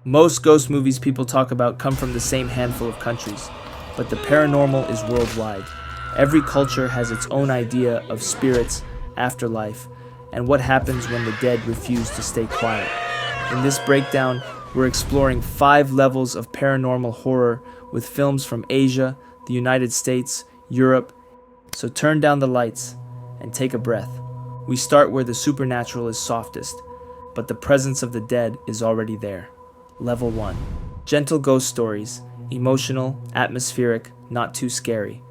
Most ghost movies people talk about come from the same handful of countries, but the paranormal is worldwide. Every culture has its own idea of spirits, afterlife, and what happens when the dead refuse to stay quiet. In this breakdown, we're exploring 5 levels of paranormal horror with films from Asia, the United States, Europe. So turn down the lights and take a breath. We start where the supernatural is softest, but the presence of the dead is already there. Level 1. Gentle ghost stories, emotional, atmospheric, not too scary.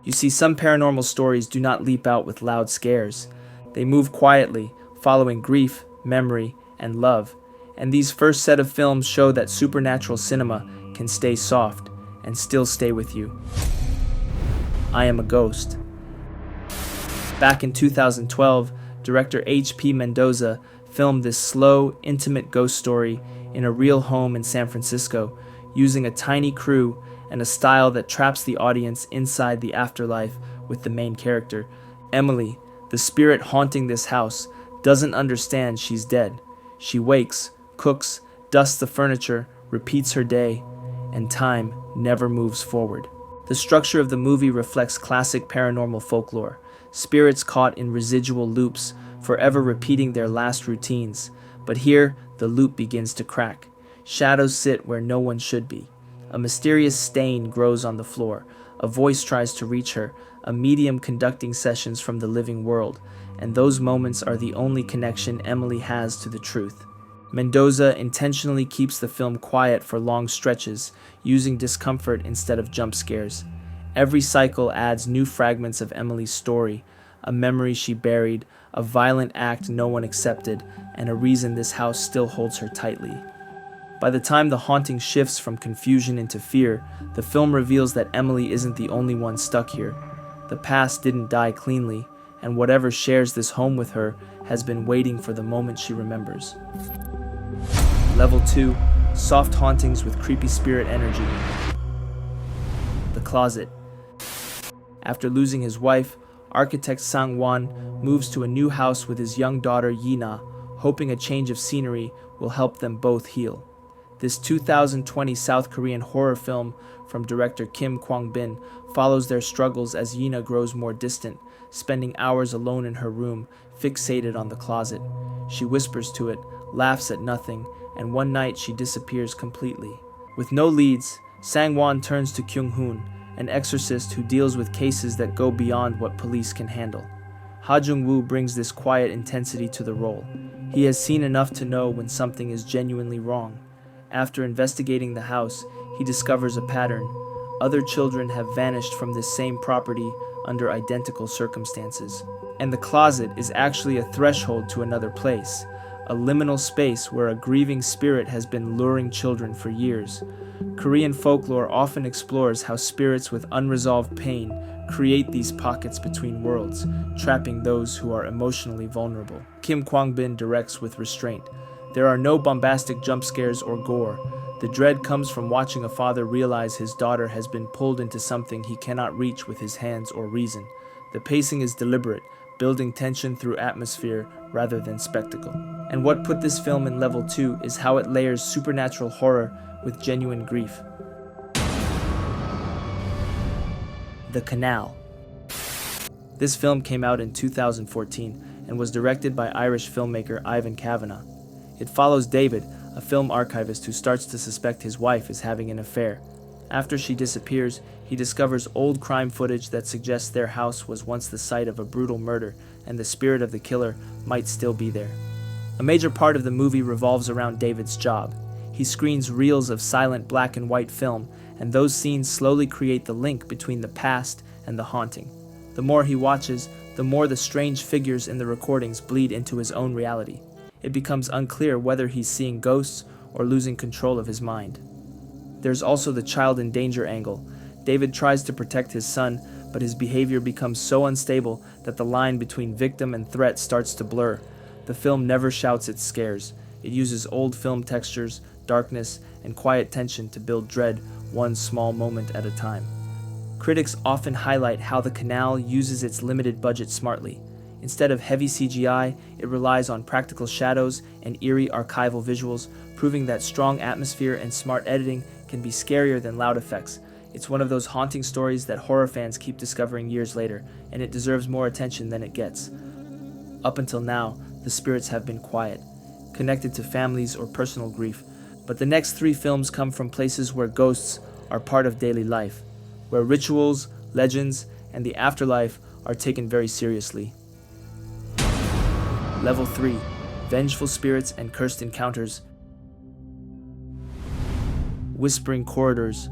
You see, some paranormal stories do not leap out with loud scares. They move quietly, following grief, memory, and love. And these first set of films show that supernatural cinema can stay soft and still stay with you. I Am a Ghost. Back in 2012, director H.P. Mendoza filmed this slow, intimate ghost story in a real home in San Francisco, using a tiny crew and a style that traps the audience inside the afterlife with the main character. Emily, the spirit haunting this house, doesn't understand she's dead. She wakes, cooks, dusts the furniture, repeats her day, and time never moves forward. The structure of the movie reflects classic paranormal folklore, spirits caught in residual loops, forever repeating their last routines. But here, the loop begins to crack. Shadows sit where no one should be. A mysterious stain grows on the floor. A voice tries to reach her, a medium conducting sessions from the living world, and those moments are the only connection Emily has to the truth. Mendoza intentionally keeps the film quiet for long stretches, using discomfort instead of jump scares. Every cycle adds new fragments of Emily's story, a memory she buried, a violent act no one accepted, and a reason this house still holds her tightly. By the time the haunting shifts from confusion into fear, the film reveals that Emily isn't the only one stuck here. The past didn't die cleanly, and whatever shares this home with her has been waiting for the moment she remembers. Level 2. Soft hauntings with creepy spirit energy. The Closet. After losing his wife, architect Sang-won moves to a new house with his young daughter Yina, hoping a change of scenery will help them both heal. This 2020 South Korean horror film from director Kim Kwang-bin follows their struggles as Yina grows more distant, spending hours alone in her room, fixated on the closet. She whispers to it, laughs at nothing, and one night she disappears completely. With no leads, Sang-won turns to Kyung-hoon, an exorcist who deals with cases that go beyond what police can handle. Ha Jung-woo brings this quiet intensity to the role. He has seen enough to know when something is genuinely wrong. After investigating the house, he discovers a pattern. Other children have vanished from this same property under identical circumstances. And the closet is actually a threshold to another place, a liminal space where a grieving spirit has been luring children for years. Korean folklore often explores how spirits with unresolved pain create these pockets between worlds, trapping those who are emotionally vulnerable. Kim Kwang-bin directs with restraint. There are no bombastic jump scares or gore. The dread comes from watching a father realize his daughter has been pulled into something he cannot reach with his hands or reason. The pacing is deliberate, building tension through atmosphere rather than spectacle. And what put this film in level 2 is how it layers supernatural horror with genuine grief. The Canal. This film came out in 2014 and was directed by Irish filmmaker Ivan Kavanagh. It follows David, a film archivist who starts to suspect his wife is having an affair. After she disappears, he discovers old crime footage that suggests their house was once the site of a brutal murder, and the spirit of the killer might still be there. A major part of the movie revolves around David's job. He screens reels of silent black and white film, and those scenes slowly create the link between the past and the haunting. The more he watches, the more the strange figures in the recordings bleed into his own reality. It becomes unclear whether he's seeing ghosts or losing control of his mind. There's also the child in danger angle. David tries to protect his son, but his behavior becomes so unstable that the line between victim and threat starts to blur. The film never shouts its scares. It uses old film textures, darkness, and quiet tension to build dread one small moment at a time. Critics often highlight how The Canal uses its limited budget smartly. Instead of heavy CGI, it relies on practical shadows and eerie archival visuals, proving that strong atmosphere and smart editing can be scarier than loud effects. It's one of those haunting stories that horror fans keep discovering years later, and it deserves more attention than it gets. Up until now, the spirits have been quiet, connected to families or personal grief, but the next 3 films come from places where ghosts are part of daily life, where rituals, legends, and the afterlife are taken very seriously. Level 3: Vengeful Spirits and Cursed Encounters. Whispering Corridors.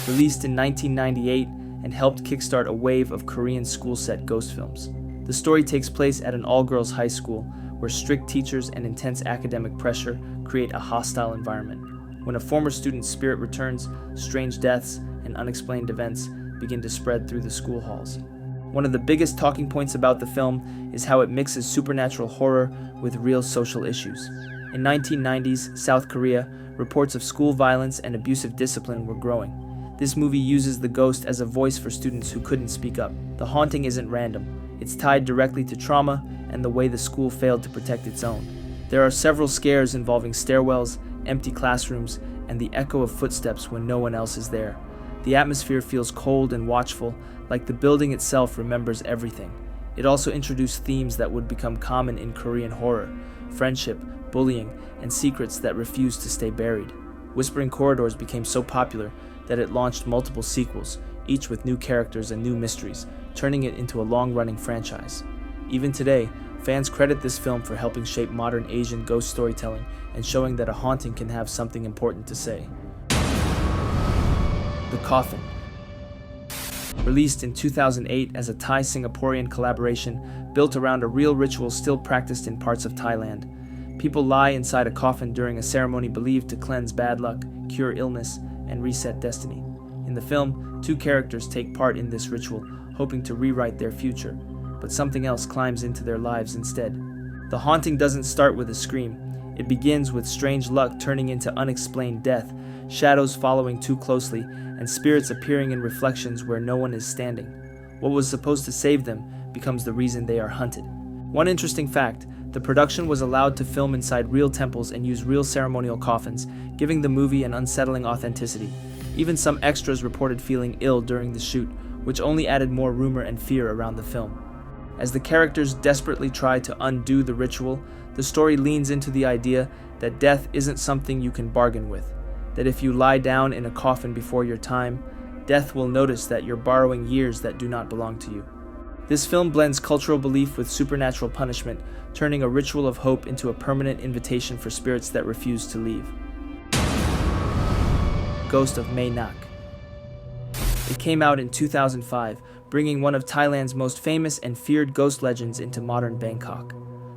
Released in 1998 and helped kickstart a wave of Korean school-set ghost films. The story takes place at an all-girls high school where strict teachers and intense academic pressure create a hostile environment. When a former student's spirit returns, strange deaths and unexplained events begin to spread through the school halls. One of the biggest talking points about the film is how it mixes supernatural horror with real social issues. In 1990s South Korea, reports of school violence and abusive discipline were growing. This movie uses the ghost as a voice for students who couldn't speak up. The haunting isn't random. It's tied directly to trauma and the way the school failed to protect its own. There are several scares involving stairwells, empty classrooms, and the echo of footsteps when no one else is there. The atmosphere feels cold and watchful, like the building itself remembers everything. It also introduced themes that would become common in Korean horror: friendship, bullying, and secrets that refuse to stay buried. Whispering Corridors became so popular that it launched multiple sequels, each with new characters and new mysteries, turning it into a long-running franchise. Even today, fans credit this film for helping shape modern Asian ghost storytelling and showing that a haunting can have something important to say. The Coffin. Released in 2008 as a Thai-Singaporean collaboration built around a real ritual still practiced in parts of Thailand. People lie inside a coffin during a ceremony believed to cleanse bad luck, cure illness, and reset destiny. In the film, 2 characters take part in this ritual, hoping to rewrite their future, but something else climbs into their lives instead. The haunting doesn't start with a scream. It begins with strange luck turning into unexplained death, shadows following too closely, and spirits appearing in reflections where no one is standing. What was supposed to save them becomes the reason they are hunted. One interesting fact: the production was allowed to film inside real temples and use real ceremonial coffins, giving the movie an unsettling authenticity. Even some extras reported feeling ill during the shoot, which only added more rumor and fear around the film. As the characters desperately try to undo the ritual, the story leans into the idea that death isn't something you can bargain with, that if you lie down in a coffin before your time, death will notice that you're borrowing years that do not belong to you. This film blends cultural belief with supernatural punishment, turning a ritual of hope into a permanent invitation for spirits that refuse to leave. Ghost of Mae Nak. It came out in 2005, bringing one of Thailand's most famous and feared ghost legends into modern Bangkok.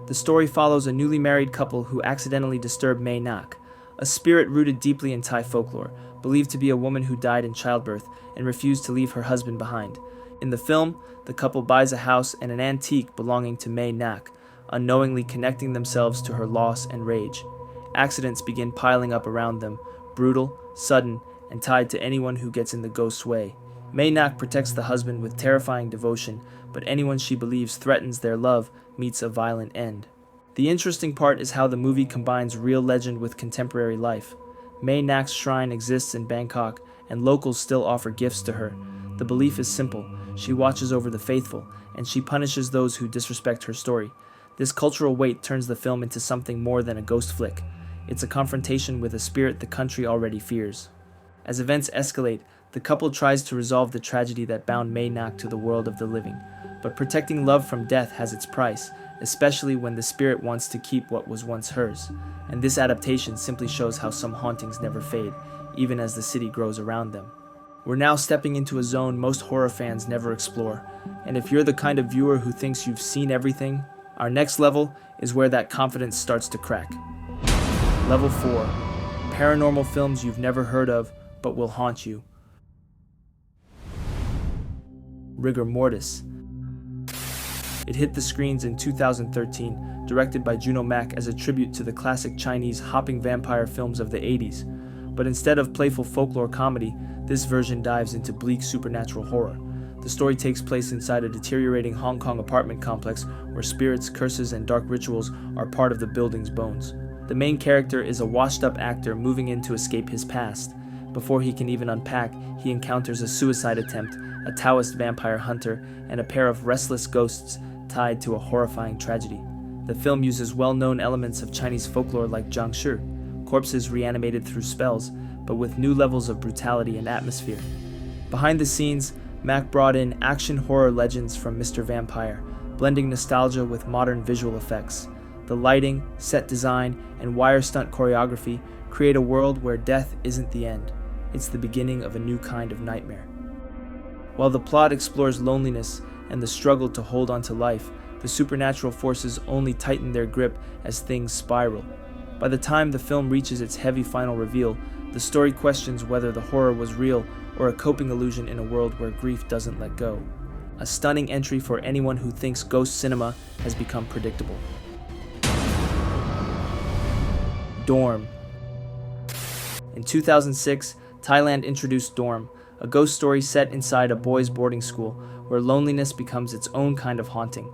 The story follows a newly married couple who accidentally disturb Mae Nak, a spirit rooted deeply in Thai folklore, believed to be a woman who died in childbirth and refused to leave her husband behind. In the film, the couple buys a house and an antique belonging to Mae Nak, unknowingly connecting themselves to her loss and rage. Accidents begin piling up around them, brutal, sudden, and tied to anyone who gets in the ghost's way. Mae Nak protects the husband with terrifying devotion, but anyone she believes threatens their love meets a violent end. The interesting part is how the movie combines real legend with contemporary life. Mae Nak's shrine exists in Bangkok, and locals still offer gifts to her. The belief is simple: she watches over the faithful, and she punishes those who disrespect her story. This cultural weight turns the film into something more than a ghost flick. It's a confrontation with a spirit the country already fears. As events escalate, the couple tries to resolve the tragedy that bound Mae Nak to the world of the living. But protecting love from death has its price, especially when the spirit wants to keep what was once hers. And this adaptation simply shows how some hauntings never fade, even as the city grows around them. We're now stepping into a zone most horror fans never explore, and if you're the kind of viewer who thinks you've seen everything, our next level is where that confidence starts to crack. Level 4. Paranormal films you've never heard of, but will haunt you. Rigor Mortis. It hit the screens in 2013, directed by Juno Mack as a tribute to the classic Chinese hopping vampire films of the 80s. But instead of playful folklore comedy, this version dives into bleak supernatural horror. The The story takes place inside a deteriorating Hong Kong apartment complex where spirits, curses, and dark rituals are part of the building's bones. The main character is a washed-up actor moving in to escape his past. Before he can even unpack, he encounters a suicide attempt, a Taoist vampire hunter, and a pair of restless ghosts tied to a horrifying tragedy. The film uses well-known elements of Chinese folklore like jiangshi, corpses reanimated through spells, but with new levels of brutality and atmosphere. Behind the scenes, Mac brought in action horror legends from Mr. Vampire, blending nostalgia with modern visual effects. The lighting, set design, and wire stunt choreography create a world where death isn't the end. It's the beginning of a new kind of nightmare. While the plot explores loneliness and the struggle to hold on to life, the supernatural forces only tighten their grip as things spiral. By the time the film reaches its heavy final reveal, the story questions whether the horror was real or a coping illusion in a world where grief doesn't let go. A stunning entry for anyone who thinks ghost cinema has become predictable. Dorm. In 2006, Thailand introduced Dorm, a ghost story set inside a boys' boarding school where loneliness becomes its own kind of haunting.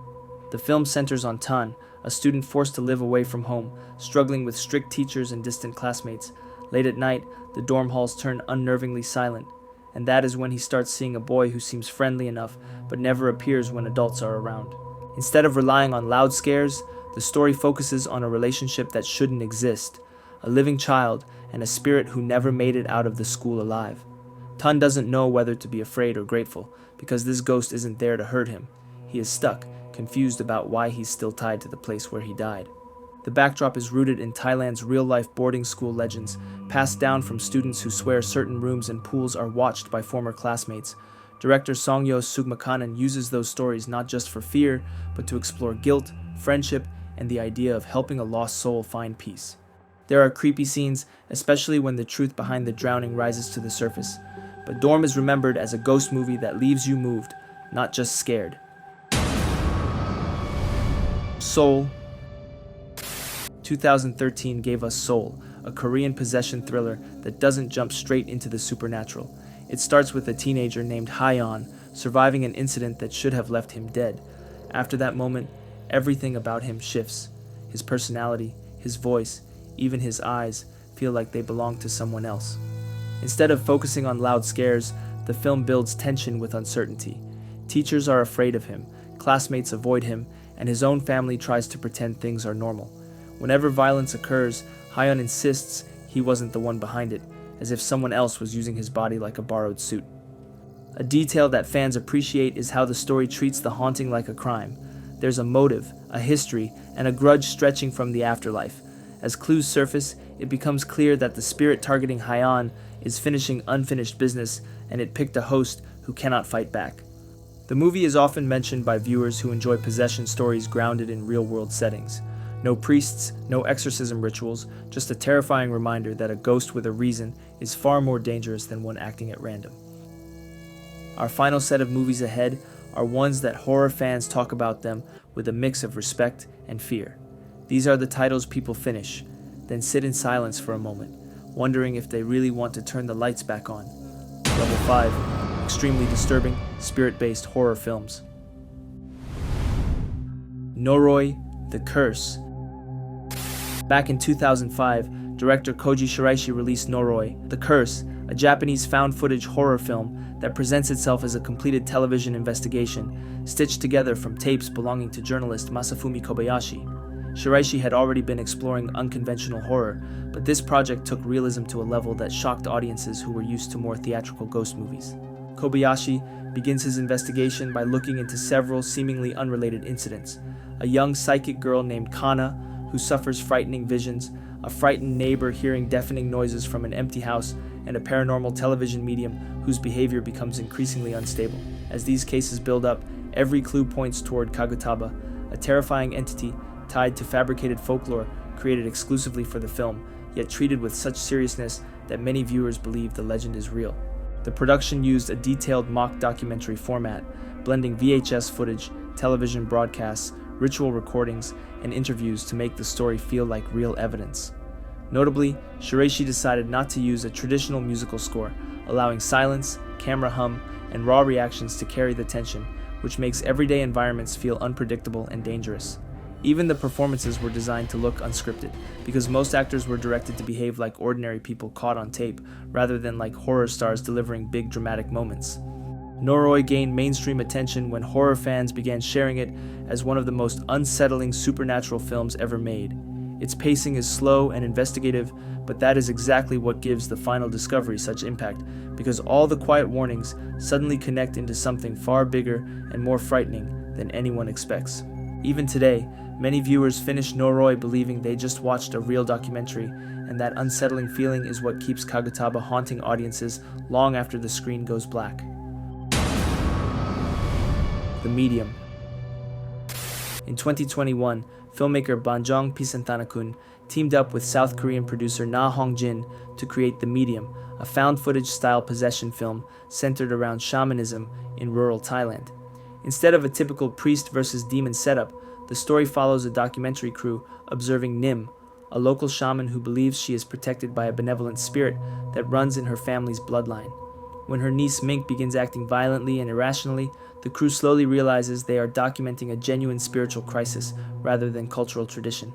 The film centers on Tan, a student forced to live away from home, struggling with strict teachers and distant classmates. Late at night, the dorm halls turn unnervingly silent, and that is when he starts seeing a boy who seems friendly enough but never appears when adults are around. Instead of relying on loud scares, the story focuses on a relationship that shouldn't exist, a living child and a spirit who never made it out of the school alive. Tan doesn't know whether to be afraid or grateful, because this ghost isn't there to hurt him. He is stuck, confused about why he's still tied to the place where he died. The backdrop is rooted in Thailand's real-life boarding school legends, passed down from students who swear certain rooms and pools are watched by former classmates. Director Songyo Sugmakanan uses those stories not just for fear, but to explore guilt, friendship, and the idea of helping a lost soul find peace. There are creepy scenes, especially when the truth behind the drowning rises to the surface. But Dorm is remembered as a ghost movie that leaves you moved, not just scared. Soul. 2013 gave us Soul, a Korean possession thriller that doesn't jump straight into the supernatural. It starts with a teenager named Hyeon surviving an incident that should have left him dead. After that moment, everything about him shifts. His personality, his voice, even his eyes feel like they belong to someone else. Instead of focusing on loud scares, the film builds tension with uncertainty. Teachers are afraid of him, classmates avoid him, and his own family tries to pretend things are normal. Whenever violence occurs, Hyeon insists he wasn't the one behind it, as if someone else was using his body like a borrowed suit. A detail that fans appreciate is how the story treats the haunting like a crime. There's a motive, a history, and a grudge stretching from the afterlife. As clues surface, it becomes clear that the spirit targeting Hyeon is finishing unfinished business, and it picked a host who cannot fight back. The movie is often mentioned by viewers who enjoy possession stories grounded in real-world settings. No priests, no exorcism rituals, just a terrifying reminder that a ghost with a reason is far more dangerous than one acting at random. Our final set of movies ahead are ones that horror fans talk about them with a mix of respect and fear. These are the titles people finish, then sit in silence for a moment, wondering if they really want to turn the lights back on. Level 5. Extremely disturbing, spirit-based horror films. Noroi, The Curse. Back in 2005, director Koji Shiraishi released Noroi, The Curse, a Japanese found-footage horror film that presents itself as a completed television investigation, stitched together from tapes belonging to journalist Masafumi Kobayashi. Shiraishi had already been exploring unconventional horror, but this project took realism to a level that shocked audiences who were used to more theatrical ghost movies. Kobayashi begins his investigation by looking into several seemingly unrelated incidents. A young psychic girl named Kana, who suffers frightening visions, a frightened neighbor hearing deafening noises from an empty house, and a paranormal television medium whose behavior becomes increasingly unstable. As these cases build up, every clue points toward Kagutaba, a terrifying entity tied to fabricated folklore created exclusively for the film, yet treated with such seriousness that many viewers believe the legend is real. The production used a detailed mock documentary format, blending VHS footage, television broadcasts, ritual recordings, and interviews to make the story feel like real evidence. Notably, Shiraishi decided not to use a traditional musical score, allowing silence, camera hum, and raw reactions to carry the tension, which makes everyday environments feel unpredictable and dangerous. Even the performances were designed to look unscripted, because most actors were directed to behave like ordinary people caught on tape, rather than like horror stars delivering big dramatic moments. Noroi gained mainstream attention when horror fans began sharing it as one of the most unsettling supernatural films ever made. Its pacing is slow and investigative, but that is exactly what gives the final discovery such impact, because all the quiet warnings suddenly connect into something far bigger and more frightening than anyone expects. Even today, many viewers finish Noroi believing they just watched a real documentary, and that unsettling feeling is what keeps Kagetaba haunting audiences long after the screen goes black. The Medium. In 2021, filmmaker Banjong Pisantanakun teamed up with South Korean producer Na Hong-jin to create The Medium, a found-footage-style possession film centered around shamanism in rural Thailand. Instead of a typical priest versus demon setup, the story follows a documentary crew observing Nim, a local shaman who believes she is protected by a benevolent spirit that runs in her family's bloodline. When her niece Mink begins acting violently and irrationally, the crew slowly realizes they are documenting a genuine spiritual crisis rather than cultural tradition.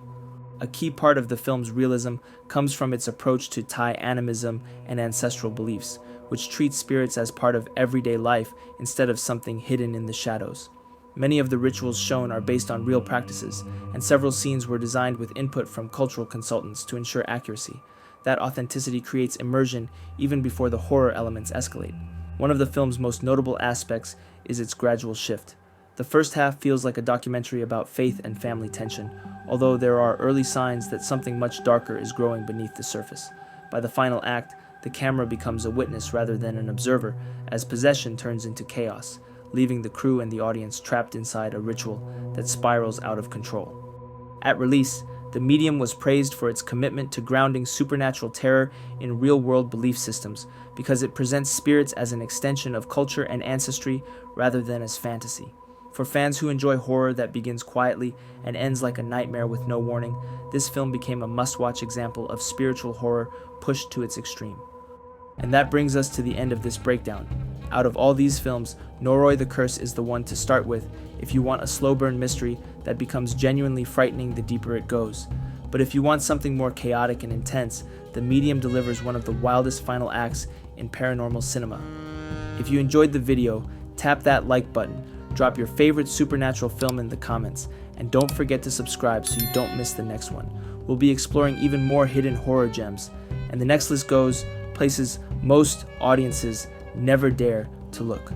A key part of the film's realism comes from its approach to Thai animism and ancestral beliefs, which treats spirits as part of everyday life instead of something hidden in the shadows. Many of the rituals shown are based on real practices, and several scenes were designed with input from cultural consultants to ensure accuracy. That authenticity creates immersion even before the horror elements escalate. One of the film's most notable aspects is its gradual shift. The first half feels like a documentary about faith and family tension, although there are early signs that something much darker is growing beneath the surface. By the final act, the camera becomes a witness rather than an observer, as possession turns into chaos, leaving the crew and the audience trapped inside a ritual that spirals out of control. At release, The Medium was praised for its commitment to grounding supernatural terror in real-world belief systems, because it presents spirits as an extension of culture and ancestry rather than as fantasy. For fans who enjoy horror that begins quietly and ends like a nightmare with no warning, this film became a must-watch example of spiritual horror pushed to its extreme. And that brings us to the end of this breakdown. Out of all these films, Noroi the Curse is the one to start with if you want a slow-burn mystery that becomes genuinely frightening the deeper it goes. But if you want something more chaotic and intense, The Medium delivers one of the wildest final acts in paranormal cinema. If you enjoyed the video, tap that like button, drop your favorite supernatural film in the comments, and don't forget to subscribe so you don't miss the next one. We'll be exploring even more hidden horror gems, and the next list goes places most audiences never dare to look.